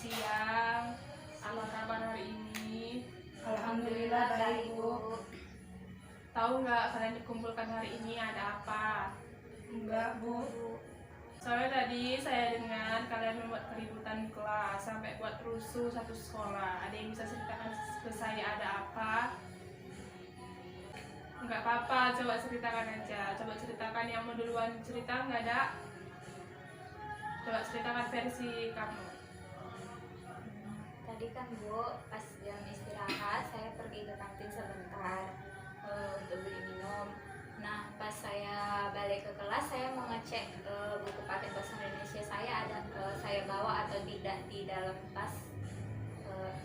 siang. Apa kabar hari ini? Alhamdulillah baik, Bu. Tahu nggak kalian dikumpulkan hari ini ada apa? Enggak, Bu. Soalnya tadi saya dengar kalian membuat keributan di kelas sampai buat rusuh satu sekolah. Ada yang bisa ceritakan ke saya ada apa? Nggak apa-apa, coba ceritakan aja. Coba ceritakan, yang mau duluan cerita nggak ada? Coba ceritakan versi kamu. Tadi kan, Bu, pas jam istirahat saya pergi ke kantin sebentar untuk beli minum. Nah, pas saya balik ke kelas saya mau ngecek buku paket bahasa Indonesia saya bawa atau tidak di dalam tas.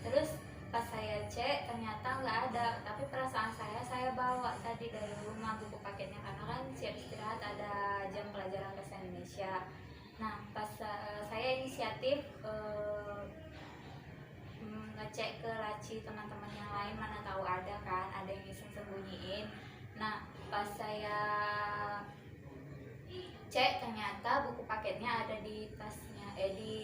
Terus pas saya cek ternyata nggak ada, tapi perasaan saya bawa tadi dari rumah buku paketnya karena kan siap istirahat ada jam pelajaran bahasa Indonesia. Nah, pas saya inisiatif ngecek ke laci teman-teman yang lain, mana tahu ada kan, ada yang iseng sembunyiin. Nah, pas saya cek ternyata buku paketnya ada di tasnya, di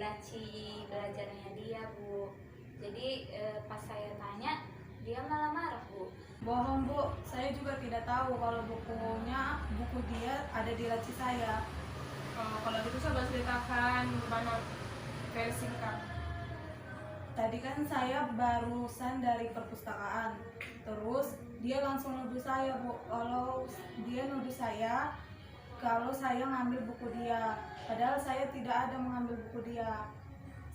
laci belajarnya dia, Bu. Jadi pas saya tanya dia malah marah, Bu. Bohong, Bu, saya juga tidak tahu kalau buku dia ada di laci saya. Kalau gitu coba ceritakan gimana versi kamu. Tadi kan saya barusan dari perpustakaan, terus dia langsung nuduh saya, Bu. Dia nuduh saya kalau saya ngambil buku dia, padahal saya tidak ada mengambil buku dia.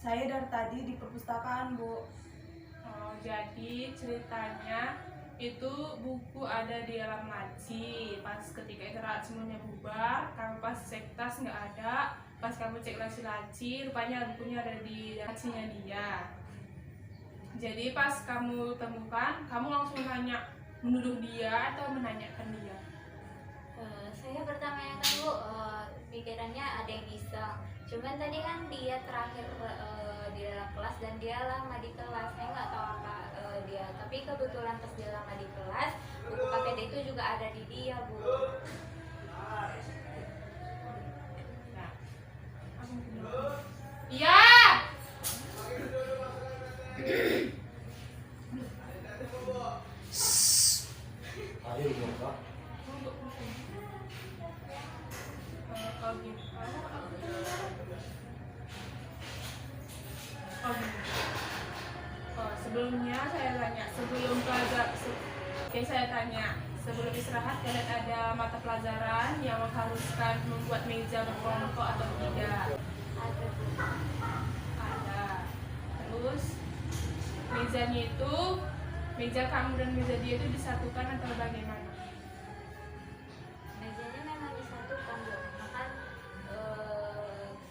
Saya dari tadi di perpustakaan, Bu. Jadi ceritanya itu buku ada di dalam laci. Pas ketika istirahat semuanya bubar, kamu pas cek tas nggak ada. Pas kamu cek laci, rupanya bukunya ada di lacinya dia. Jadi pas kamu temukan, kamu langsung nanya, menuduh dia atau menanyakan dia? Saya pertamanya kan, Bu, pikirannya ada yang iseng. Cuman tadi kan dia terakhir di dalam kelas dan dia lama di kelas. Saya nggak tahu apa dia. Tapi kebetulan pas dia lama di kelas, buku paket itu juga ada di dia, Bu. Nah, iya. Ayo buka. Sebelumnya saya tanya, saya tanya, sebelum istirahat kalian ada mata pelajaran yang mengharuskan membuat meja berkelompok atau tidak? Ada, Bu. Ada. Terus mejanya itu, meja kamu dan meja dia itu disatukan atau bagaimana? Mejanya memang disatukan, Bu. Makan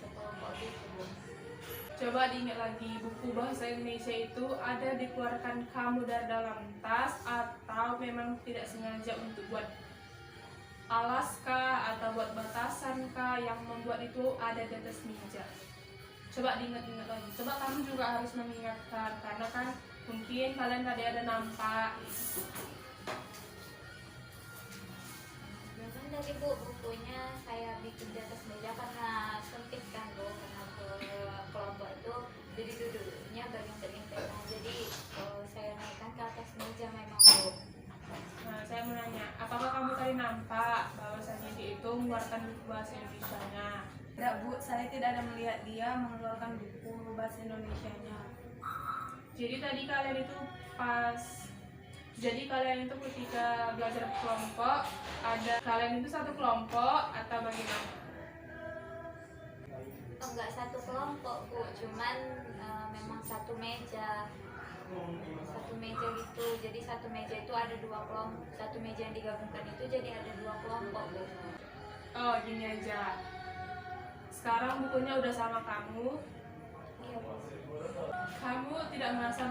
sekelompok gitu, Bu. Coba diingat lagi, buku bahasa Indonesia itu ada dikeluarkan kamu dari dalam tas atau memang tidak sengaja untuk buat alas kah atau buat batasan kah yang membuat itu ada di atas meja? Coba diingat-ingat lagi. Coba kamu juga harus mengingatkan karena kan mungkin kalian tadi ada nampak. Memang tadi, Bu, bukunya saya bikin di atas meja karena sempit kan, Bu, karena kelompok itu jadi duduknya bergeser-geser. Nah, jadi saya naikkan ke atas meja memang, Bu. Nah, saya mau nanya, apakah kamu tadi nampak bahwasanya dia itu mengeluarkan buku bahasa Indonesianya? Tidak, Bu, saya tidak ada melihat dia mengeluarkan buku bahasa Indonesianya. Jadi tadi kalian itu kalian itu ketika belajar kelompok, ada kalian itu satu kelompok atau bagaimana? Enggak satu kelompok, Bu, cuman memang satu meja gitu. Jadi satu meja itu ada dua kelompok, satu meja yang digabungkan itu jadi ada dua kelompok, Bu. Oh, gini aja. Sekarang bukunya udah sama kamu. Iya, Bu. Kamu tidak merasa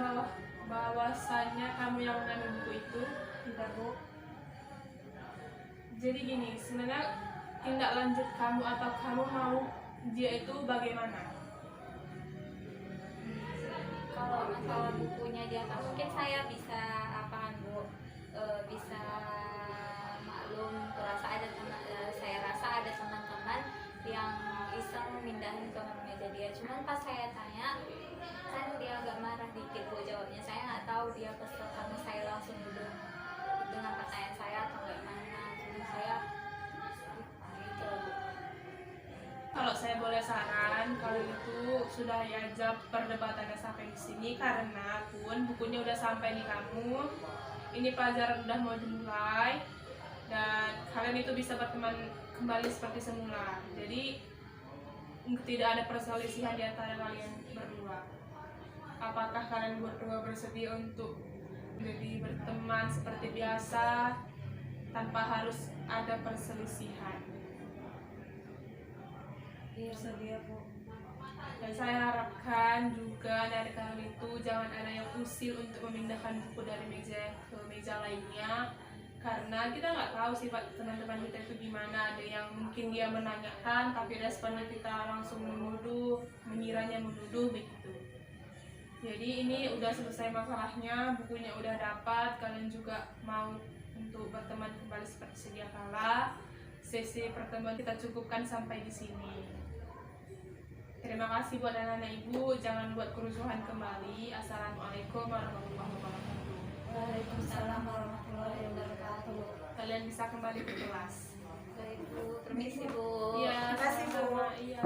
bahwasannya kamu yang mengambil buku itu? Tidak, Bu. Jadi gini, sebenarnya tindak lanjut kamu atau kamu mau dia itu bagaimana? Kalau masalah bukunya dia kan mungkin saya bisa bisa maklum, saya rasa ada teman-teman yang iseng mindahin ke meja dia. Cuman pas saya tanya boleh saran, kalau itu sudah aja perdebatannya sampai di sini karena pun bukunya udah sampai di kamu. Ini pelajaran udah mau dimulai dan kalian itu bisa berteman kembali seperti semula. Jadi tidak ada perselisihan di antara kalian berdua. Apakah kalian berdua bersedia untuk jadi berteman seperti biasa tanpa harus ada perselisihan? Bersedia Bu. Dan saya harapkan juga dari kalian itu jangan ada yang usil untuk memindahkan buku dari meja ke meja lainnya, karena kita nggak tahu sifat teman-teman kita itu gimana. Ada yang mungkin dia menanyakan tapi responnya kita langsung menuduh, mengiranya menuduh begitu. Jadi ini udah selesai masalahnya, bukunya udah dapat, kalian juga mau untuk berteman kembali seperti sedia kala. Sesi pertemuan kita cukupkan sampai di sini. Terima kasih buat anak-anak ibu, jangan buat kerusuhan kembali. Assalamualaikum warahmatullahi wabarakatuh. Waalaikumsalam warahmatullahi wabarakatuh. Kalian bisa kembali ke kelas. Baik Bu, permisi Bu. Iya, Terima kasih, Bu. sama-sama. Iya.